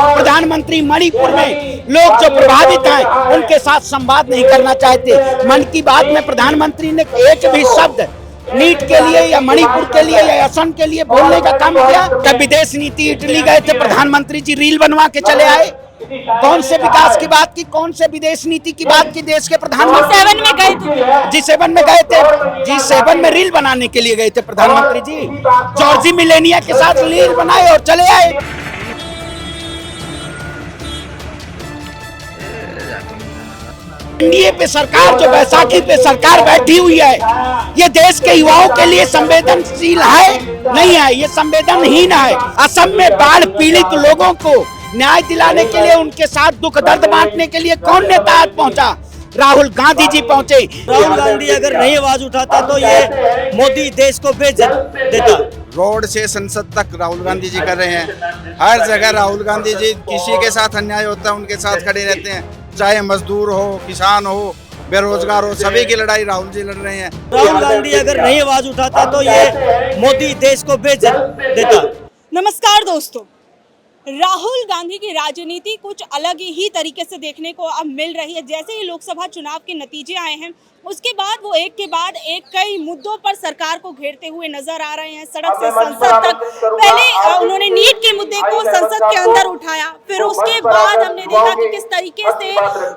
प्रधानमंत्री मणिपुर में लोग जो प्रभावित हैं उनके साथ संवाद नहीं करना चाहते। मन की बात में प्रधानमंत्री ने एक भी शब्द नीट के लिए या मणिपुर के लिए या असम के लिए बोलने का काम किया। जब विदेश नीति इटली गए थे, प्रधानमंत्री जी रील बनवा के चले आए। कौन से विकास की बात की, कौन से विदेश नीति की बात की? देश के प्रधानमंत्री G7 में गए थे, G7 में रील बनाने के लिए गए थे प्रधानमंत्री जी। जॉर्जी मिलेनिया के साथ रील बनाए और चले आए। एनडीए पे सरकार, जो बैसाखी पे सरकार बैठी हुई है, ये देश के युवाओं के लिए संवेदनशील है? नहीं है, ये संवेदनहीन है। असम में बाढ़ पीड़ित लोगों को न्याय दिलाने के लिए, उनके साथ दुख दर्द बांटने के लिए कौन नेता आज पहुंचा? राहुल गांधी जी पहुंचे। राहुल गांधी अगर नहीं आवाज उठाता तो ये मोदी देश को बेच देता। रोड से संसद तक राहुल गांधी जी कर रहे हैं। हर जगह राहुल गांधी जी, किसी के साथ अन्याय होता है उनके साथ खड़े रहते हैं, चाहे मजदूर हो, किसान हो, बेरोजगार हो, सभी की लड़ाई राहुल जी लड़ रहे हैं। राहुल गांधी अगर नहीं आवाज उठाता तो ये मोदी देश को बेच देता। नमस्कार दोस्तों, राहुल गांधी की राजनीति कुछ अलग ही तरीके से देखने को अब मिल रही है। जैसे ही लोकसभा चुनाव के नतीजे आए हैं, उसके बाद वो एक के बाद एक कई मुद्दों पर सरकार को घेरते हुए नजर आ रहे हैं। सड़क से संसद तक, पहले उन्होंने नीट के मुद्दे को संसद के अंदर उठाया, फिर उसके बाद हमने देखा कि किस तरीके से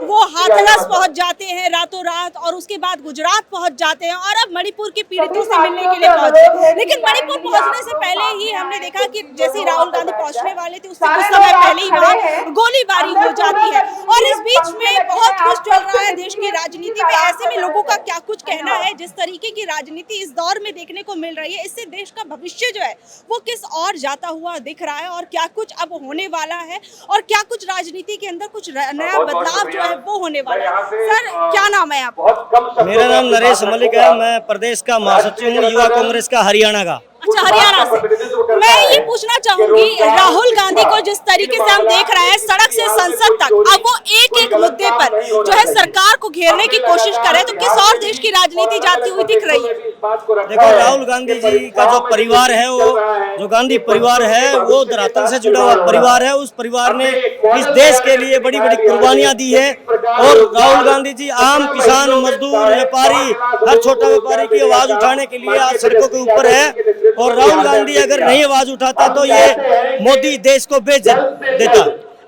वो हाथरस पहुंच जाते हैं रातों रात, और उसके बाद गुजरात पहुंच जाते हैं, और अब मणिपुर के पीड़ितों से मिलने के लिए पहुंचे। लेकिन मणिपुर पहुंचने से पहले ही हमने देखा कि जैसे ही राहुल गांधी पहुंचने वाले थे, उससे कुछ समय पहले ही वहाँ गोलीबारी हो जाती है। और इस बीच में बहुत कुछ चल रहा है देश की राजनीति में। ऐसे में लोगों का क्या कुछ कहना है, जिस तरीके की राजनीति इस दौर में देखने को मिल रही है, इससे देश का भविष्य जो है वो किस ओर जाता हुआ दिख रहा है, और क्या कुछ अब होने वाला है, और क्या कुछ राजनीति के अंदर कुछ नया बदलाव जो है वो होने वाला है। सर, क्या नाम है आपका? मेरा नाम नरेश मलिक है, मैं प्रदेश का महासचिव हूँ युवा कांग्रेस का हरियाणा का। अच्छा, हरियाणा से। मैं ये पूछना चाहूंगी, राहुल गांधी को जिस तरीके से हम देख रहे हैं सड़क से संसद तक, अब वो एक एक मुद्दे पर जो है सरकार को घेरने की कोशिश कर रहे हैं, तो किस और देश की राजनीति जाती हुई दिख रही है? देखो, राहुल गांधी जी का जो परिवार है, वो जो गांधी परिवार है, वो धरातल से जुड़ा हुआ परिवार है। उस परिवार ने इस देश के लिए बड़ी बड़ी कुर्बानियां दी है, और राहुल गांधी जी आम किसान, मजदूर, व्यापारी, हर छोटा व्यापारी की आवाज उठाने के लिए आज सड़कों के ऊपर है। और राहुल गांधी अगर नहीं आवाज उठाता तो ये मोदी देश को बेच देता।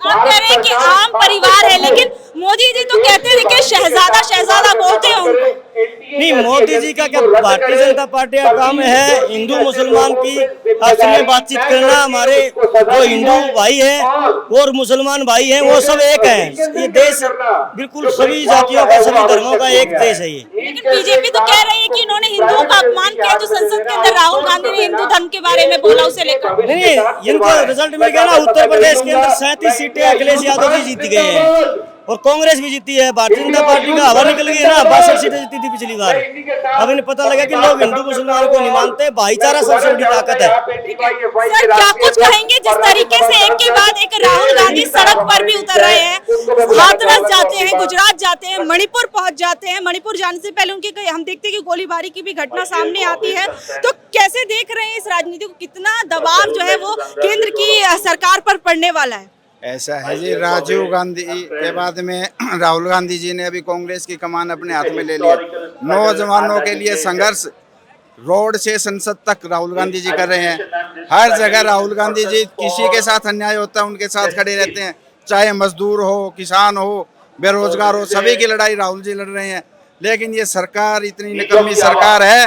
आप कह रहे हैं कि आम परिवार है, लेकिन मोदी जी तो कहते हैं कि शहजादा बोलते हैं उनको। नहीं, मोदी जी का क्या भारतीय जनता पार्टी का काम है हिंदू मुसलमान की आपस में बातचीत करना। हमारे जो हिंदू भाई हैं और मुसलमान भाई हैं वो सब एक हैं। ये देश बिल्कुल सभी जातियों का, सभी धर्मों का एक देश है ये। लेकिन बीजेपी तो कह रही है कि इन्होंने हिंदुओं का अपमान किया, जो संसद के अंदर राहुल गांधी ने हिंदू धर्म के बारे में बोला, उसे लेकर। नहीं, इनको रिजल्ट मिल गया ना, उत्तर प्रदेश के अंदर 37 सीटें अखिलेश यादव जी जीत गए हैं, और कांग्रेस भी जीती है। भारतीय जनता पार्टी का हवा निकल गई ना, 62 सीटें जीती थी पिछली बार। अब इन्हें पता लगा कि लोग हिंदू मुसलमान को नहीं मानते, भाईचारा सबसे बड़ी ताकत है। सर, क्या कुछ कहेंगे जिस तरीके से एक के बाद एक राहुल गांधी सड़क पर भी उतर रहे हैं, हाथरस जाते हैं, गुजरात जाते हैं, मणिपुर पहुंच जाते हैं। मणिपुर जाने से पहले उनकी हम देखते हैं कि गोलीबारी की भी घटना सामने आती है। तो कैसे देख रहे हैं इस राजनीति को, कितना दबाव जो है वो केंद्र की सरकार पर पड़ने वाला है? ऐसा है जी, राजीव गांधी के बाद में राहुल गांधी जी ने अभी कांग्रेस की कमान अपने हाथ में ले लिया। नौजवानों के लिए संघर्ष रोड से संसद तक राहुल गांधी जी कर रहे हैं। हर जगह राहुल गांधी जी, किसी के साथ अन्याय होता है उनके साथ खड़े रहते हैं, चाहे मजदूर हो, किसान हो, बेरोजगार हो, सभी की लड़ाई राहुल जी लड़ रहे हैं। लेकिन ये सरकार इतनी निकम्मी सरकार है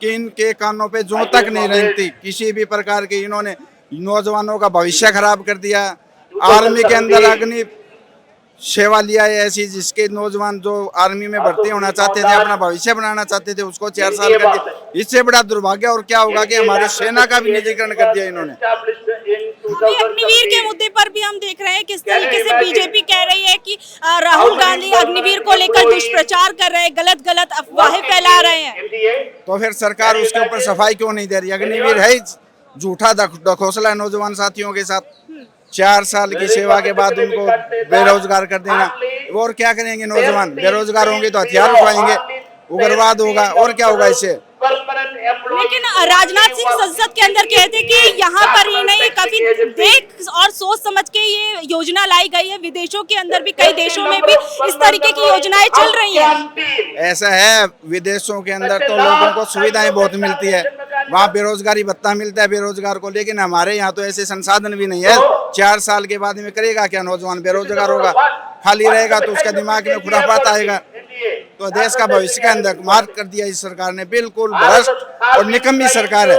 कि इनके कानों पे जूं तक नहीं रेंगती किसी भी प्रकार की। इन्होंने नौजवानों का भविष्य खराब कर दिया। आर्मी के अंदर अग्नि सेवा लिया है ऐसी, जिसके नौजवान जो आर्मी में भर्ती होना चाहते थे, अपना भविष्य बनाना चाहते थे, उसको 4 साल कर दिया। इससे बड़ा दुर्भाग्य और क्या होगा कि हमारे सेना का भी निजीकरण कर दिया इन्होंने। अग्निवीर के मुद्दे पर भी हम देख रहे हैं किस तरीके से बीजेपी कह रही है कि राहुल गांधी अग्निवीर को लेकर दुष्प्रचार कर रहे हैं, गलत अफवाहें फैला रहे हैं। तो फिर सरकार उसके ऊपर सफाई क्यों नहीं दे रही? अग्निवीर है झूठा दखोसला नौजवान साथियों के साथ। 4 साल की सेवा के बाद उनको बेरोजगार कर देना। और क्या करेंगे नौजवान? बेरोजगार होंगे तो हथियार उठाएंगे, उग्रवाद होगा, और क्या होगा इससे? लेकिन राजनाथ सिंह संसद के अंदर कहते कि यहाँ पर ही नहीं, काफी देख और सोच समझ के ये योजना लाई गई है। विदेशों के अंदर भी, कई देशों में भी इस तरीके की योजनाएं चल रही हैं। ऐसा है, विदेशों के अंदर तो लोगों को सुविधाएं बहुत मिलती है, वहाँ बेरोजगारी भत्ता मिलता है बेरोजगार को, लेकिन हमारे यहाँ तो ऐसे संसाधन भी नहीं है। 4 साल के बाद में करेगा क्या नौजवान? बेरोजगार होगा, खाली रहेगा तो उसका दिमाग में खुराफात आएगा। तो देश का भविष्य का अंदर मार्ग कर दिया इस सरकार ने। बिल्कुल भ्रष्ट और निकम्मी सरकार है।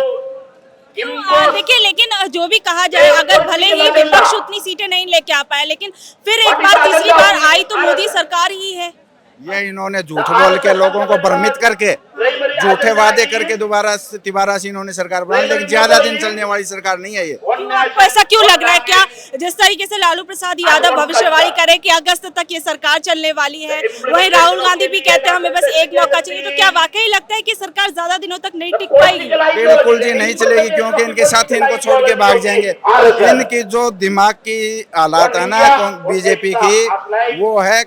देखिए, लेकिन जो भी कहा जाए, अगर भले ही विपक्ष उतनी सीटें नहीं लेके आ पाए, लेकिन फिर एक बार तीसरी बार आई तो मोदी सरकार ही है। ये इन्होंने झूठ बोल के लोगों को भ्रमित करके, झूठे वादे करके दोबारा से इन्होंने सरकार बनाई, लेकिन ज्यादा दिन चलने वाली सरकार नहीं है ये। आपको ऐसा क्यों लग रहा है? क्या जिस तरीके से लालू प्रसाद यादव भविष्यवाणी करे कि अगस्त तक ये सरकार चलने वाली है, वहीं राहुल गांधी भी कहते हैं हमें बस एक मौका चाहिए, तो क्या वाकई लगता है कि सरकार ज्यादा दिनों तक नहीं टिक पाएगी? बिल्कुल जी नहीं चलेगी, क्योंकि इनके साथी इनको छोड़ के भाग जाएंगे। इनकी जो दिमाग की हालात है ना बीजेपी की, वो है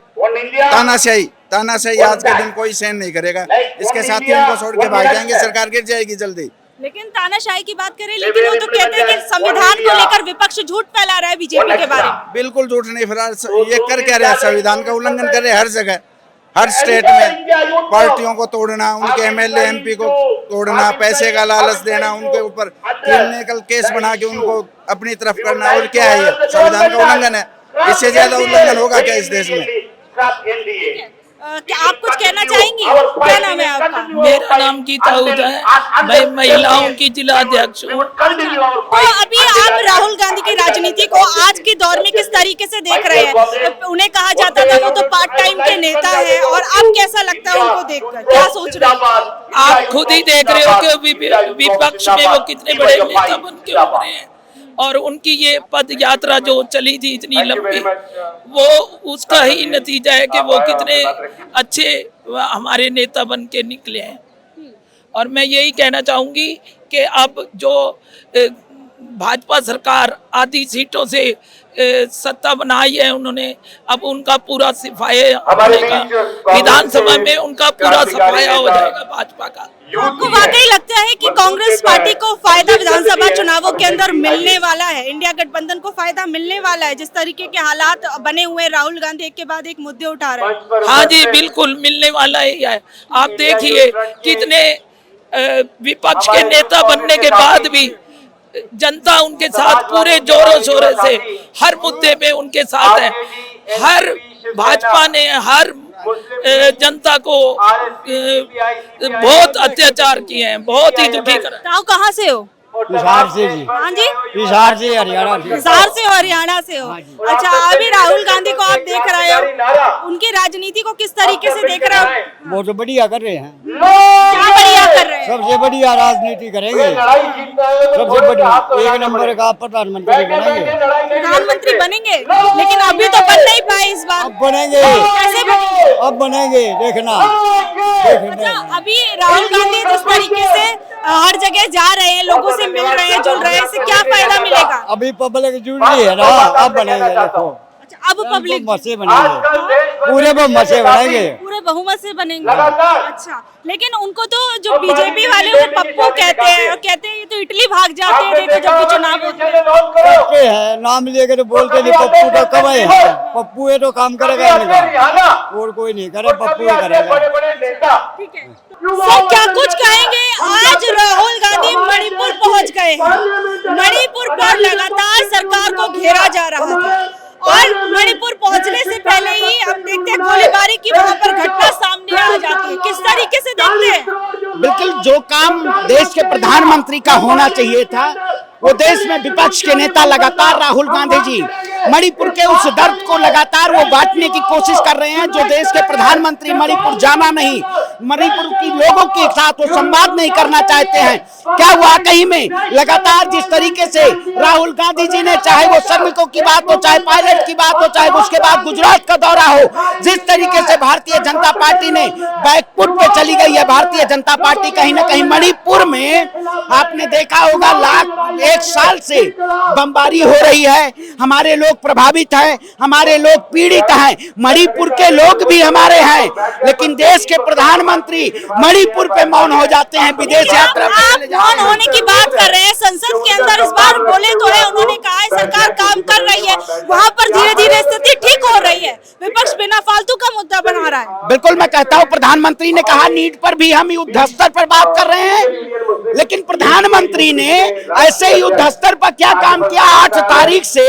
तानाशाही। आज के दिन कोई सहन नहीं करेगा, इसके साथी इनको छोड़ के भाग जाएंगे, सरकार गिर जाएगी जल्दी। लेकिन तानाशाही की बात करें, लेकिन वो तो कहते हैं कि संविधान को लेकर विपक्ष झूठ फैला रहा है बीजेपी के बारे में। बिल्कुल झूठ नहीं फैला, ये कर क्या रहे हैं? संविधान का उल्लंघन कर रहे हैं हर जगह, हर स्टेट में। पार्टियों को तोड़ना, उनके एमएलए एमपी को तोड़ना, पैसे का लालच देना, उनके ऊपर क्रिमिनल केस बना के उनको अपनी तरफ करना, और क्या है ये? संविधान का उल्लंघन है। इससे ज्यादा उल्लंघन होगा क्या इस देश में? क्या आप कुछ कहना चाहेंगी? क्या नाम है आपका? मेरा नाम गीता हुदा है, मैं महिलाओं की जिला अध्यक्ष हूँ। तो अभी आप राहुल गांधी की राजनीति को आज के दौर में किस तरीके से देख रहे हैं? उन्हें कहा जाता था वो तो पार्ट टाइम के नेता है, और अब कैसा लगता है उनको देखकर? क्या सोच रहे हैं? आप खुद ही देख रहे हो कि विपक्ष में वो कितने बड़े नेता बन के उभरे हैं, और उनकी ये पद यात्रा जो चली थी इतनी लंबी, वो उसका ही नतीजा है कि वो कितने अच्छे हमारे नेता बन के निकले हैं। और मैं यही कहना चाहूँगी कि अब जो भाजपा सरकार आधी सीटों से सत्ता बनाई है उन्होंने, अब उनका पूरा सफाया बनेगा, विधानसभा में उनका पूरा सफाया हो जाएगा भाजपा का। आपको वाकई लगता है कि कांग्रेस पार्टी को फायदा विधानसभा चुनावों के अंदर मिलने वाला है? इंडिया गठबंधन को फायदा मिलने वाला है जिस तरीके के हालात बने हुए? राहुल गांधी एक के बाद एक मुद्दे उठा रहे हैं। हाँ जी, बिल्कुल मिलने वाला ही है। आप देखिए कितने विपक्ष के नेता बनने के बाद भी जनता उनके साथ पूरे जोरों शोरों से हर मुद्दे पे उनके साथ है। हर भाजपा ने हर जनता को बहुत अत्याचार किए हैं, बहुत ही दुखी कर। ताऊ कहाँ से हो? हिसार से जी। हाँ जी, हिसार से, हरियाणा से। हिसार से हो, हरियाणा से हो। अच्छा, अभी राहुल गांधी को आप देख रहे हो, उनकी राजनीति को किस तरीके से देख रहे हो? वो तो बढ़िया कर रहे हैं। क्या बढ़िया कर रहे हैं? सबसे बढ़िया राजनीति करेंगे, सबसे बढ़िया, एक नंबर का प्रधानमंत्री बनेंगे। प्रधानमंत्री बनेंगे, लेकिन अभी तो बन नहीं पाए इस बार। अब बनेंगे, कैसे बनेंगे? अब बनेंगे, देखना। अच्छा, अभी राहुल गांधी जिस तरीके से हर जगह जा रहे हैं, लोगों से मिल रहे हैं, जुड़ रहे हैं, इससे क्या फायदा मिलेगा? अभी पब्लिक जुड़ रही है ना, अब बनेंगे। देखो अच्छा, अब पब्लिक मसे बनेंगे, पूरे बहुमत से बनेंगे, पूरे बहुमत से बनेंगे। अच्छा, लेकिन उनको तो जो बीजेपी वाले वो पप्पू कहते हैं, और कहते हैं ये तो इटली भाग जाते हैं, देखो जब भी चुनाव होते हैं। नाम लेके तो बोलते नहीं, पप्पू तो कब है, पप्पू है तो काम करेगा इनका, और कोई नहीं करे, पप्पू ही करेगा। ठीक है, तो क्या कुछ कहेंगे? आज राहुल गांधी मणिपुर पहुंच गए हैं। मणिपुर पर लगातार सरकार को घेरा जा रहा था, और मणिपुर पहुंचने से पहले ही अब देखते हैं गोलीबारी की वहां पर घटना सामने आ जाती है। किस तरीके से देखते हैं? बिल्कुल जो काम देश के प्रधानमंत्री का होना चाहिए था, वो देश में विपक्ष के नेता लगातार राहुल गांधी जी मणिपुर के उस दर्द को लगातार वो बांटने की कोशिश कर रहे हैं, जो देश के प्रधानमंत्री मणिपुर जाना नहीं, मणिपुर की लोगों के साथ वो संवाद नहीं करना चाहते हैं। क्या वाकई में लगातार जिस तरीके से राहुल गांधी जी ने, चाहे वो श्रमिकों की बात हो, चाहे पायलट की बात हो, चाहे उसके बाद गुजरात का दौरा हो, जिस तरीके से भारतीय जनता पार्टी ने बैकफुट पे चली गई है भारतीय जनता पार्टी, कहीं ना कहीं मणिपुर में आपने देखा होगा एक साल से बमबारी हो रही है, हमारे लोग प्रभावित हैं, हमारे लोग पीड़ित हैं, मणिपुर के लोग भी हमारे हैं, लेकिन देश के प्रधानमंत्री प्रधानमंत्री मणिपुर पे मौन हो जाते हैं, विदेश यात्रा पे चले जाते मौन हैं। होने की बात कर रहे हैं, संसद के अंदर इस बार बोले तो है, उन्होंने कहा है सरकार काम कर रही है, वहाँ पर धीरे धीरे स्थिति ठीक हो रही है, विपक्ष बिना फालतू का मुद्दा बना रहा है। बिल्कुल, मैं कहता हूँ प्रधानमंत्री ने कहा नीट पर भी हम युद्ध स्तर पर बात कर रहे हैं, लेकिन प्रधानमंत्री ने ऐसे युद्ध स्तर पर क्या काम किया? 8 तारीख से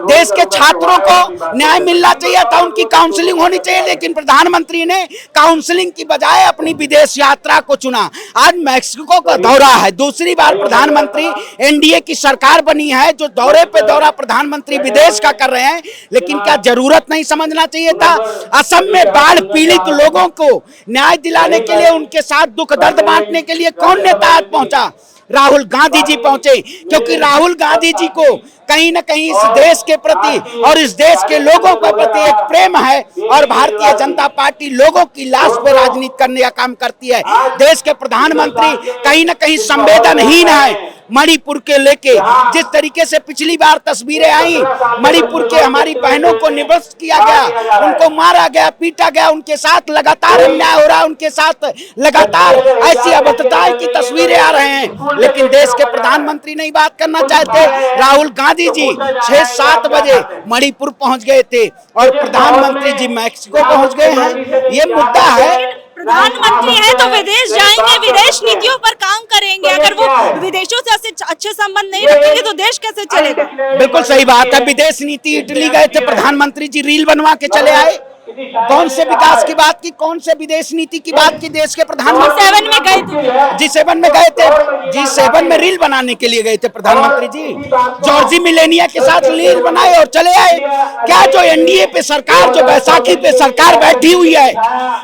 देश के छात्रों को न्याय मिलना चाहिए था, उनकी काउंसलिंग होनी चाहिए, लेकिन प्रधानमंत्री ने काउंसलिंग की बजाय अपनी विदेश यात्रा को चुना। आज मैक्सिको का दौरा है, दूसरी बार प्रधानमंत्री एनडीए की सरकार बनी है, जो दौरे पे दौरा प्रधानमंत्री विदेश का कर रहे हैं, लेकिन क्या जरूरत नहीं समझना चाहिए था? असम में बाढ़ पीड़ित लोगों को न्याय दिलाने के लिए, उनके साथ दुख दर्द बांटने के लिए कौन नेता आज पहुंचा? राहुल गांधी जी पहुंचे, क्योंकि राहुल गांधी जी को कहीं न कहीं इस देश के प्रति और इस देश के लोगों के प्रति एक प्रेम है, और भारतीय जनता पार्टी लोगों की लाश पे राजनीति करने का काम करती है। देश के प्रधानमंत्री कहीं न कहीं संवेदनहीन है मणिपुर के लेके। जिस तरीके से पिछली बार तस्वीरें आई, मणिपुर के हमारी बहनों को निवस्त किया गया, उनको मारा गया, पीटा गया, उनके साथ लगातार अन्याय हो रहा है, उनके साथ लगातार ऐसी अभद्रताएं की तस्वीरें आ रहे हैं, लेकिन देश के प्रधानमंत्री नहीं बात करना चाहते। राहुल गांधी जी 6-7 बजे मणिपुर पहुंच गए थे और प्रधानमंत्री जी मैक्सिको पहुंच गए हैं। ये मुद्दा है। प्रधानमंत्री है तो विदेश जाएंगे, विदेश नीतियों पर काम करेंगे। अगर वो विदेशों से अच्छे संबंध नहीं रखेंगे तो देश कैसे चलेगा? बिल्कुल सही बात है। विदेश नीति इटली गए थे प्रधानमंत्री जी, रील बनवा के चले आए। कौन से विकास की बात की, कौन से विदेश नीति की बात की देश के प्रधानमंत्री? G7 में गए थे। G7 में गए थे, G7 में रील बनाने के लिए गए थे प्रधानमंत्री जी। जॉर्जी मिलेनिया के साथ रील बनाए और चले आए। क्या जो एनडीए पे सरकार, जो बैसाखी पे सरकार बैठी हुई है,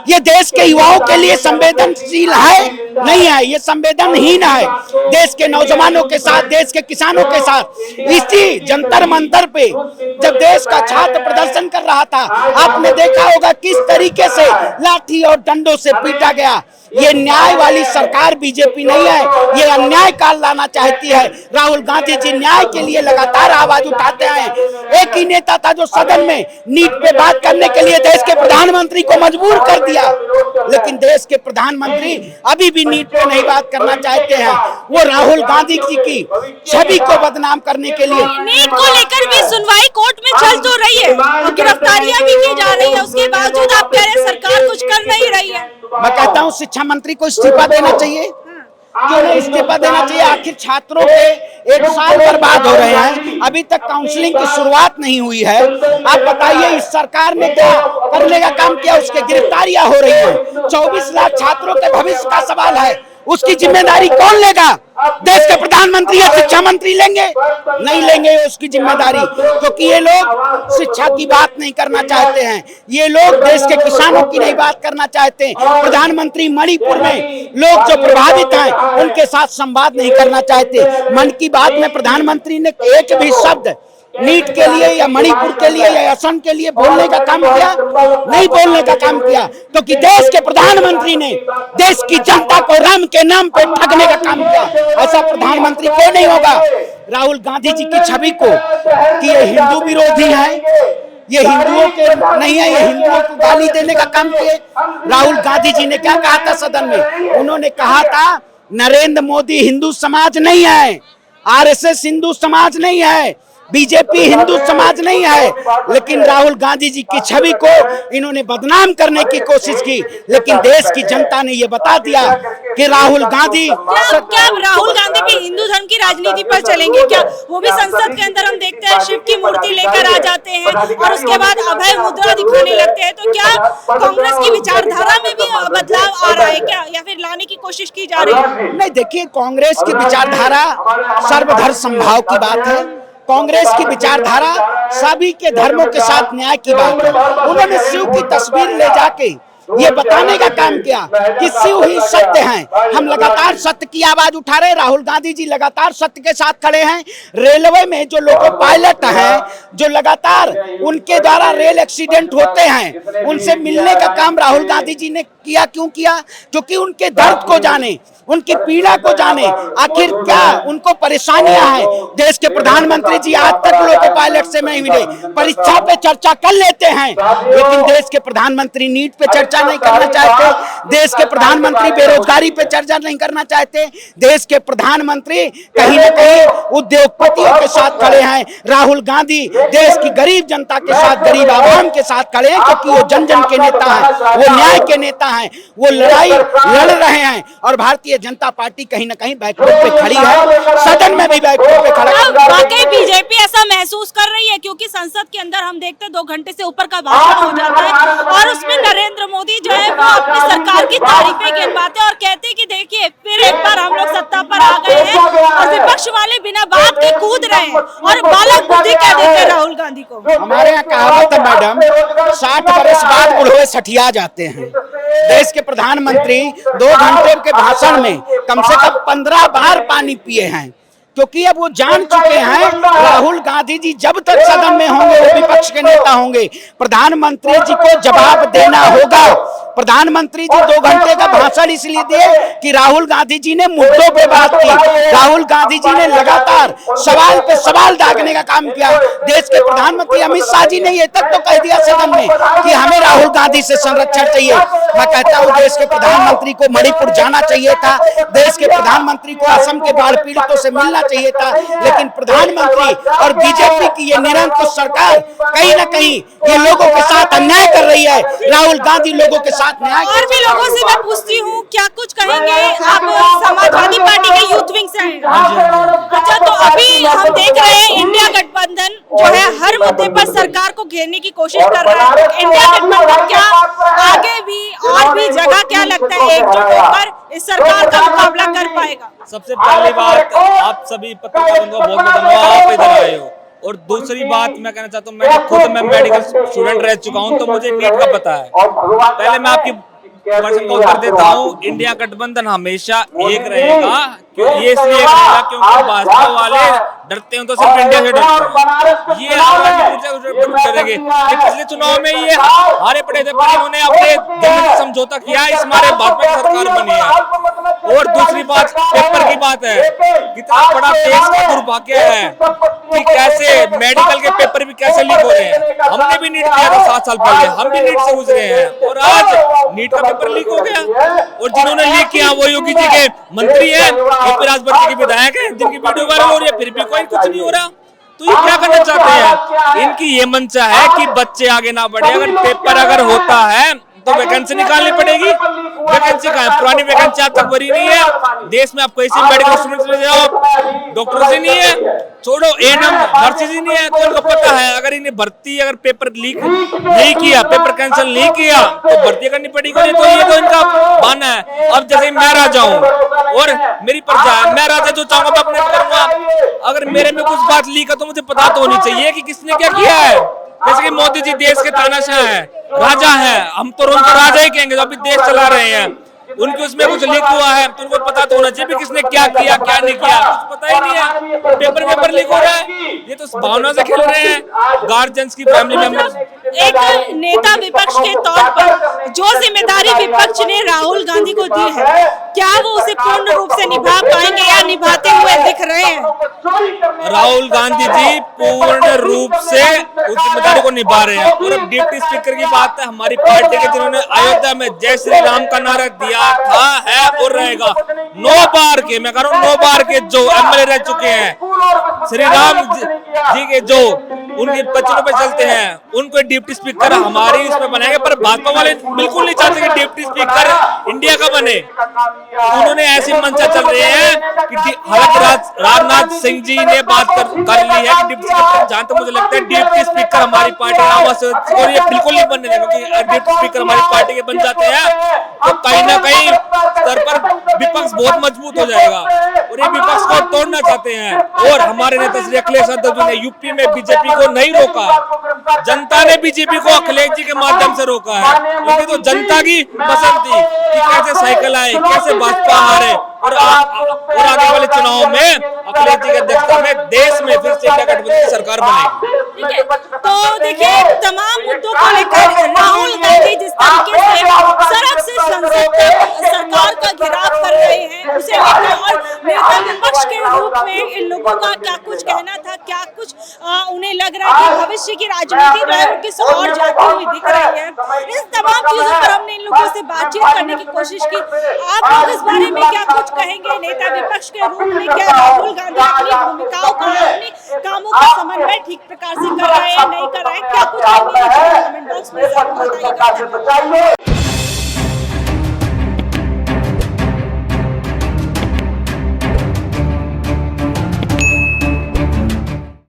ये देश के युवाओं के लिए संवेदनशील है? नहीं है, ये संवेदनहीन है। देश के नौजवानों के साथ, देश के किसानों के साथ इसी जंतर मंतर पे जब देश का छात्र प्रदर्शन कर रहा था, आपने देखा होगा किस तरीके से लाठी और डंडों से पीटा गया। ये न्याय वाली सरकार बीजेपी नहीं है, ये अन्याय काल लाना चाहती है। राहुल गांधी जी न्याय के लिए लगातार आवाज उठाते हैं। एक ही नेता था जो सदन में नीट पे बात करने के लिए देश के प्रधानमंत्री को मजबूर कर दिया, लेकिन देश के प्रधानमंत्री अभी भी नीट पे नहीं बात करना चाहते हैं। वो राहुल गांधी जी की छवि को बदनाम करने के लिए। नीट को लेकर भी सुनवाई कोर्ट में चल तो रही है, गिरफ्तारियां भी की जा रही है, उसके बावजूद आप कह रहे हैं सरकार कुछ कर नहीं रही है। मैं कहता हूँ शिक्षा मंत्री को इस्तीफा देना चाहिए। क्यों नहीं इस्तीफा देना चाहिए? आखिर छात्रों के 1 साल बर्बाद हो रहे हैं, अभी तक काउंसलिंग की शुरुआत नहीं हुई है। आप बताइए इस सरकार ने क्या करने का काम किया? उसके गिरफ्तारियां हो रही हैं। 24 लाख छात्रों के भविष्य का सवाल है, उसकी जिम्मेदारी कौन लेगा? देश के प्रधानमंत्री या शिक्षा मंत्री लेंगे? नहीं लेंगे उसकी जिम्मेदारी, क्योंकि ये लोग शिक्षा की बात नहीं करना चाहते हैं, ये लोग देश के किसानों की नहीं बात करना चाहते हैं। प्रधानमंत्री मणिपुर में लोग जो प्रभावित हैं उनके साथ संवाद नहीं करना चाहते। मन की बात में प्रधानमंत्री ने एक भी शब्द नीट के लिए या मणिपुर के लिए या असम के लिए बोलने का काम किया? नहीं बोलने का काम किया, क्योंकि देश के प्रधानमंत्री ने देश की जनता को राम के नाम पे ठगने का काम किया। ऐसा प्रधानमंत्री क्यों नहीं होगा? राहुल गांधी जी की छवि को कि ये हिंदू विरोधी है, ये हिंदुओं के नहीं है, ये हिंदुओं को गाली देने का काम किए। राहुल गांधी जी ने क्या कहा था सदन में? उन्होंने कहा था नरेंद्र मोदी हिंदू समाज नहीं है, आरएसएस हिंदू समाज नहीं है, बीजेपी हिंदू समाज नहीं है, लेकिन राहुल गांधी जी की छवि को इन्होंने बदनाम करने की कोशिश की। लेकिन देश की जनता ने ये बता दिया कि राहुल गांधी क्या राहुल गांधी भी हिंदू धर्म की राजनीति पर चलेंगे क्या? वो भी संसद के अंदर हम देखते हैं शिव की मूर्ति लेकर आ जाते हैं और उसके बाद अभय मुद्रा दिखाने लगते हैं। तो क्या कांग्रेस की विचारधारा में भी बदलाव आ रहा है क्या, या फिर लाने की कोशिश की जा रही है? नहीं, देखिए कांग्रेस की विचारधारा सर्वधर्म समभाव की बात है। कांग्रेस की विचारधारा सभी के धर्मों के साथ न्याय की बात है। उन्होंने शिव की तस्वीर ले जाके ये बताने का काम किया कि शिव ही सत्य हैं। हम लगातार सत्य की आवाज उठा रहे हैं, राहुल गांधी जी लगातार सत्य के साथ खड़े हैं। रेलवे में जो लोको पायलट हैं, जो लगातार उनके द्वारा रेल एक्सीडेंट होते हैं, उनसे मिलने का काम राहुल गांधी जी ने किया। क्यों किया? क्योंकि उनके दर्द को जाने, उनकी पीड़ा को जाने, आखिर क्या उनको परेशानियां हैं। देश के प्रधानमंत्री जी आज तक लोको पायलट से नहीं मिले, परीक्षा पे चर्चा कर लेते हैं, लेकिन देश के प्रधानमंत्री नीट पे चर्चा चर्चा नहीं करना चाहते, देश के प्रधानमंत्री बेरोजगारी पे चर्चा नहीं करना चाहते, देश के प्रधानमंत्री कहीं न कहीं उद्योगपतियों के साथ खड़े हैं। राहुल गांधी देश की गरीब जनता के साथ, गरीब आवाम के साथ खड़े हैं, क्योंकि वो जन जन के नेता हैं, वो न्याय के नेता हैं, वो लड़ाई लड़ रहे हैं। और भारतीय जनता पार्टी कहीं न कहीं बैकफुट पे खड़ी है, सदन में भी बैकफुट पे खड़ा है। वाकई बीजेपी ऐसा महसूस कर रही है, क्योंकि संसद के अंदर हम देखते 2 घंटे से ऊपर का भाषण हो जाता है और उसमें नरेंद्र मोदी जो है वो अपनी सरकार की तारीफें गिनवाते हैं और कहते हैं कि देखिए फिर एक बार हम लोग सत्ता पर आ गए हैं, और विपक्ष वाले बिना बात के कूद रहे हैं और बालक बुद्धि कह देते हैं राहुल गांधी को। हमारे यहाँ कहावत है मैडम, 60 बरस बाद बुढ़वे सठिया जाते हैं। देश के प्रधानमंत्री 2 घंटे के भाषण में कम से कम 15 बार पानी पिए हैं, क्योंकि अब वो जान चुके हैं राहुल गांधी जी जब तक सदन में होंगे वो विपक्ष के नेता होंगे। प्रधानमंत्री जी को जवाब देना होगा। प्रधानमंत्री जी 2 घंटे का भाषण इसलिए दिए कि राहुल गांधी जी ने मुद्दों पे बात की, राहुल गांधी जी ने लगातार सवाल पे सवाल दागने का काम किया। देश के प्रधानमंत्री अमित शाह जी ने ये तक तो कह दिया सदन में कि हमें राहुल गांधी से संरक्षण चाहिए। मैं कहता हूँ देश के प्रधानमंत्री को मणिपुर जाना चाहिए था, देश के प्रधानमंत्री को असम के बाढ़ पीड़ितों से मिलना चाहिए था, लेकिन प्रधानमंत्री और बीजेपी की ये निरंकुश सरकार कहीं न कहीं ये लोगों के साथ अन्याय कर रही है। राहुल गांधी लोगों के साथ न्याय। और भी लोगों से मैं पूछती हूँ, क्या कुछ कहेंगे? आप समाजवादी पार्टी के यूथ विंग से हैं। अच्छा, तो अभी हम देख रहे हैं इंडिया गठबंधन जो है हर मुद्दे पर सरकार को घेरने की कोशिश कर रहा है। इंडिया गठबंधन क्या आगे भी और भी जगह क्या लगता है एकजुट होकर इस सरकार का मुकाबला कर पाएगा? सबसे पहली बात, आप सभी पत्रकारों का बहुत बहुत धन्यवाद, आप इधर आए हो। और दूसरी बात मैं कहना चाहता हूँ, मैं मेडिकल स्टूडेंट रह चुका हूँ, तो मुझे नीट का पता है। पहले मैं आपकी वर्षन को कर देता हूँ, इंडिया गठबंधन हमेशा एक रहेगा। ये इसलिए रहेगा क्योंकि भाजपा वाले डरते हैं तो सिर्फ इंडिया से डरते हैं। ये डरेंगे। पिछले चुनाव में ये हारे पड़े थे, पर इन्होंने अपने दिल में समझौता किया, इस हमारे भाजपा की सरकार बनी है। और दूसरी बात पेपर की बात है, कितना बड़ा देश का दुर्भाग्य है कि कैसे मेडिकल के पेपर भी कैसे लीक हो रहे हैं। हमने भी नीट दिया था 7 साल पहले, हम भी नीट से गुजरे हैं, और आज नीट का पेपर लीक हो गया। और जिन्होंने लीक किया वो योगी जी के मंत्री है, राजभर के विधायक है, जिनकी वीडियो वायरल हो रही है, फिर भी कोई कुछ नहीं हो रहा। तो ये क्या करना चाहते हैं? इनकी ये मंशा है कि बच्चे आगे ना बढ़े। अगर पेपर अगर होता है तो वैकेंसी निकालनी पड़ेगी। वैकेंसी कहाँ है? पुरानी वैकेंसी आज तक भरी नहीं है। देश में आप कोई सी मेडिकल स्टूडेंट ले जाओ, डॉक्टरों से नहीं है, छोड़ो एएनएम नर्सेज ही नहीं है। तो उनको पता है अगर इन्हें भर्ती अगर पेपर लीक नहीं किया, पेपर कैंसिल नहीं किया तो भर्ती करनी पड़ेगी। नहीं तो ये तो इनका बहाना है। अब जैसे मैं राजा हूँ और मेरी प्रजा है, मैं राजा जो चाहूंगा मैं अपने करूंगा। अगर मेरे में कुछ बात लीक है तो मुझे पता तो होनी चाहिए कि किसने क्या किया है। जैसे कि मोदी जी देश के तानाशाह है, राजा है, हम तो उनको राजा ही कहेंगे जो अभी देश चला रहे हैं। उनके उसमें कुछ लीक हुआ है तो उनको पता तो होना चाहिए किसने क्या किया क्या नहीं किया, कुछ पता ही नहीं है। पेपर लीक हो रहा है, ये तो भावना से खेल रहे हैं गार्जियंस की, फैमिली मेंबर्स। एक नेता विपक्ष के तौर पर जो जिम्मेदारी विपक्ष ने राहुल गांधी को दी है, क्या वो उसे पूर्ण रूप से निभा पाएंगे या निभाते हुए दिख रहे हैं? राहुल गांधी जी पूर्ण रूप से उस जिम्मेदारी को निभा रहे हैं। और अब डिप्टी स्पीकर की बात है, हमारी पार्टी के जिन्होंने अयोध्या में जय श्री राम का नारा दिया था, है और रहेगा। 9 बार के, मैं कह रहा हूँ 9 बार के जो एमएलए रह चुके हैं, श्री राम जी के जो उनके बच्चों पे चलते हैं, उनको डिप्टी स्पीकर हमारी इसमें बनाएंगे। पर भाजपा वाले बिल्कुल नहीं चाहते कि डिप्टी स्पीकर इंडिया का बने। उन्होंने ऐसी मंशा चल रही है कि राजनाथ सिंह जी ने बात कर ली है कि डिप्टी स्पीकर, जहां तक मुझे लगता है डिप्टी स्पीकर हमारी पार्टी और ये बिल्कुल नहीं बनने देगा, क्योंकि डिप्टी स्पीकर हमारी पार्टी के बन जाते हैं तो कहीं ना कहीं स्तर पर विपक्ष बहुत मजबूत हो जाएगा और ये विपक्ष को तोड़ना चाहते हैं। और हमारे नेता श्री अखिलेश यादव ने यूपी में बीजेपी को नहीं रोका, जनता ने बीजेपी को अखिलेश जी के माध्यम से रोका है, क्योंकि तो जनता की पसंद थी कि कैसे साइकिल आए, कैसे भाजपा हारे। और आगे वाले चुनाव में अखिलेश जी की अध्यक्षता में देश में फिर से इंडिया गठबंधन की सरकार बनेगी। तो देखिए, तमाम मुद्दों को लेकर राहुल गांधी जिस तरीके से सड़क से संसद तक सरकार का घेराव कर रहे हैं, उसे लेकर और नेता विपक्ष के रूप में इन लोगों का क्या कुछ कहना था, क्या कुछ उन्हें लग रहा है कि भविष्य की राजनीति जो है वो किस और जाती हुई दिख रही है। इस तमाम चीजों पर हमने इन लोगों से बातचीत करने की कोशिश की। आप लोग इस बारे में क्या कुछ कहेंगे? नेता विपक्ष के रूप में क्या राहुल गांधी अपनी भूमिकाओं का, अपने कामों का समन्वय ठीक प्रकार से कर रहे हैं, नहीं कर रहे हैं, क्या कुछ कमेंट बॉक्स में जरूर बताइएगा।